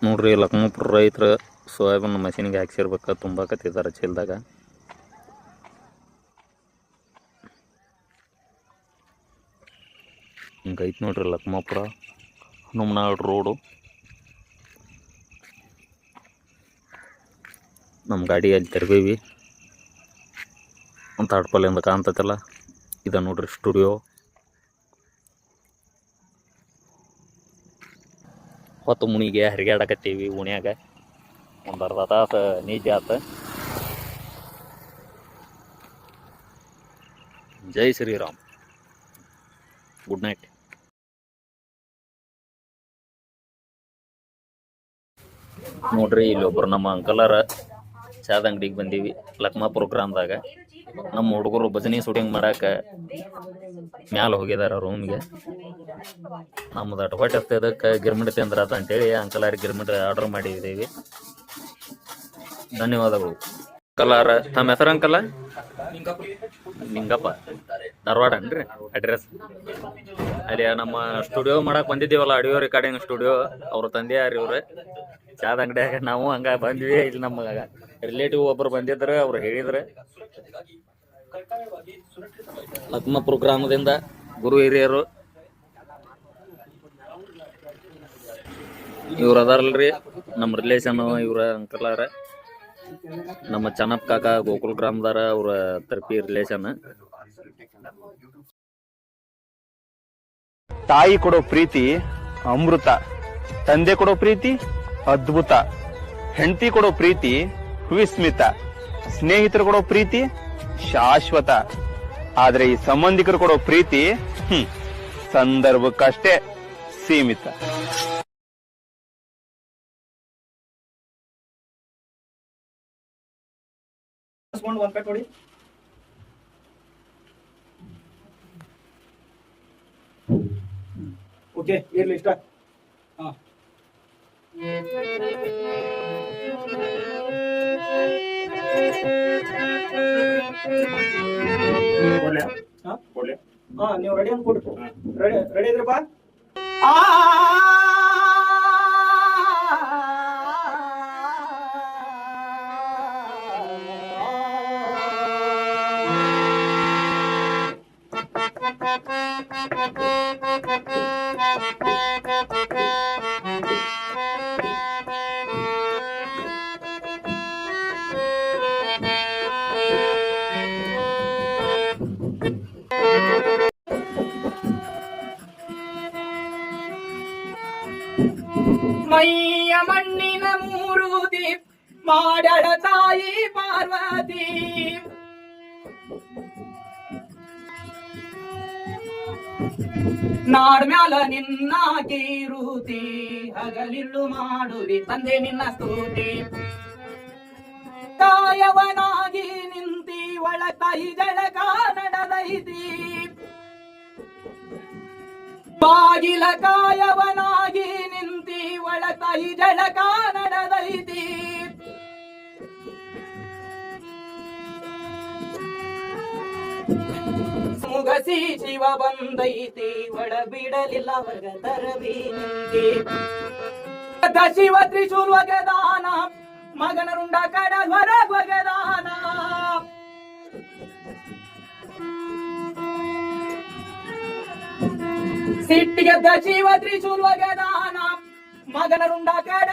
ನೋಡ್ರಿ ಲಕ್ಮಾಪುರ ರೈತರ ಸೋಯಾಬೀನ್ ಮಷೀನಿಗೆ ಹಾಕ್ಸಿರ್ಬೇಕು, ತುಂಬಾಕತ್ತಿದ್ದಾರೆ ಚೀಲದಾಗ. ಹಿಂಗೈತೆ ನೋಡ್ರಿ ಲಕ್ಮಾಪುರ ಹನುಮನಾಳ್ ರೋಡು. ನಮ್ಮ ಗಾಡಿ ಅಲ್ಲಿ ತೆರಬೇವಿ ಅಂತ ಅಡ್ಪಲ್ಲಿಂದ ಕಾಣ್ತೈತಲ್ಲ, ಇದ ನೋಡ್ರಿ ಸ್ಟುಡಿಯೋ. ಹೊತ್ತು ಮುಣಿಗೆ ಹರಿಗಾಡಕತ್ತೀವಿ ಉಣ್ಯಾಗ. ಒಂದು ಅರ್ಧ ತಾಸು ನೀತಿ ಆತ. ಜೈ ಶ್ರೀರಾಮ್. Good night. ನೋಡ್ರಿ ಇಲ್ಲಿ ಒಬ್ರು ನಮ್ಮ ಅಂಕಲರ ಚಾದ ಅಂಗಡಿಗೆ ಬಂದೀವಿ ಲಕ್ಮಾಪುರ ಗ್ರಾಮದಾಗ. ನಮ್ಮ ಹುಡುಗರು ಭಜನಿ ಶೂಟಿಂಗ್ ಮಾಡಾಕ ಮ್ಯಾಲ ಹೋಗಿದಾರ ರೂಮ್ಗೆ. ನಮ್ದು ಹೊಟ್ಟೆ ಹತ್ತದಕ್ಕೆ ಗಿರ್ಮಿಟ್ ತಿಂದ್ರಾತ ಅಂತೇಳಿ ಅಂಕಲಾರಿಗೆ ಗಿರ್ಮಿಟ್ ಆರ್ಡರ್ ಮಾಡಿದ್ದೀವಿ. ಧನ್ಯವಾದಗಳು. ಅಂಕಲಾರ ತಮ್ಮ ಹೆಸರು ಅಂಕಲ? ನಿಂಗಪ್ಪ, ಧಾರವಾಡ ಅನ್ರಿ ಅಡ್ರೆಸ್. ಅಲ್ಲಿ ನಮ್ಮ ಸ್ಟುಡಿಯೋ ಮಾಡಕ್ ಬಂದಿದ್ದೀವಲ್ಲ, ಆಡಿಯೋ ರೆಕಾರ್ಡಿಂಗ್ ಸ್ಟುಡಿಯೋ, ಅವ್ರ ತಂದೆ ಯಾರು ಇವ್ರೆ ಚಾದ ಅಂಗಡಿಯಾಗ. ನಾವು ಹಂಗ ಬಂದ್ವಿ. ಇಲ್ಲಿ ನಮ್ಮ ರಿಲೇಟಿವ್ ಒಬ್ಬರು ಬಂದಿದ್ರು, ಅವ್ರು ಹೇಳಿದ್ರು ಲಕ್ಮಾಪುರ ಗ್ರಾಮದಿಂದ ಗುರು ಹಿರಿಯರು ಇವ್ರ ಅದಾರಲ್ರಿ ನಮ್ಮ ರಿಲೇಷನ್. ಇವ್ರ ಅಂಕಲಾರ ನಮ್ಮ ಚನ್ನಪ್ಪ ಕಾಕ ಗೋಕುಲ್ ಗ್ರಾಮದಾರ, ಅವ್ರ ತರ್ಪಿ ರಿಲೇಷನ್. ತಾಯಿ ಕೊಡೋ ಪ್ರೀತಿ ಅಮೃತ, ತಂದೆ ಕೊಡೋ ಪ್ರೀತಿ ಅದ್ಭುತ, ಹೆಂಡತಿ ಕೊಡೋ ಪ್ರೀತಿ ವಿಸ್ಮಿತ, ಸ್ನೇಹಿತರು ಕೊಡೋ ಪ್ರೀತಿ ಶಾಶ್ವತ. ಆದ್ರೆ ಈ ಸಂಬಂಧಿಕರು ಕೊಡೋ ಪ್ರೀತಿ ಸಂದರ್ಭಕ್ಕಷ್ಟೇ ಸೀಮಿತ. ಓಕೆ, ಇರ್ಲಿ ಇಷ್ಟ. ನೀವು ರೆಡಿ ಅಂತ ಕೊಡ್ರಿ. ರೆಡಿ ಇದ್ರಪ್ಪ? ಮೈಯ ಮಣ್ಣಿನ ಮೂರುತಿ ಮಾಡಳ ತಾಯಿ ಪಾರ್ವತಿ, ನಾಡ್ಮ್ಯಾಲ ನಿನ್ನ ಕೀರುತಿ, ಹಗಲಿಲ್ಲು ಮಾಡುವಿ ತಂದೆ ನಿನ್ನ ಸ್ತುತಿ. ಕಾಯವನಾಗಿ ನಿಂತಿ ಒಳ ತಾಯಿ ಜಳಕ ನಡೆದೈತಿ, ಬಾಗಿಲ ಕಾಯವನಾಗಿ ನಿಂತಿ ಒಳ ತಾಯಿ ಜಳಕ ನಡೆದೈತಿ. ಮುಗಸಿ ಶಿವ ಬಂದೈತಿ, ಒಳ ಬಿಡಲಿಲ್ಲ ವರ್ಗ ತರವಿ ನಿಂತಿ. ಶಿವ ತ್ರಿಶೂಲ್ ಒಗೆದಾನ, ಮಗನ ರುಂಡ ಕಡ ಹೊರ ಒಗೆದಾನ. ಸಿಟ್ಟಿಗೆದ್ದ ಶಿವ ತ್ರಿಶೂಲ್ ಒಗೆದಾನ, ಮಗನ ರುಂಡ ಕಡ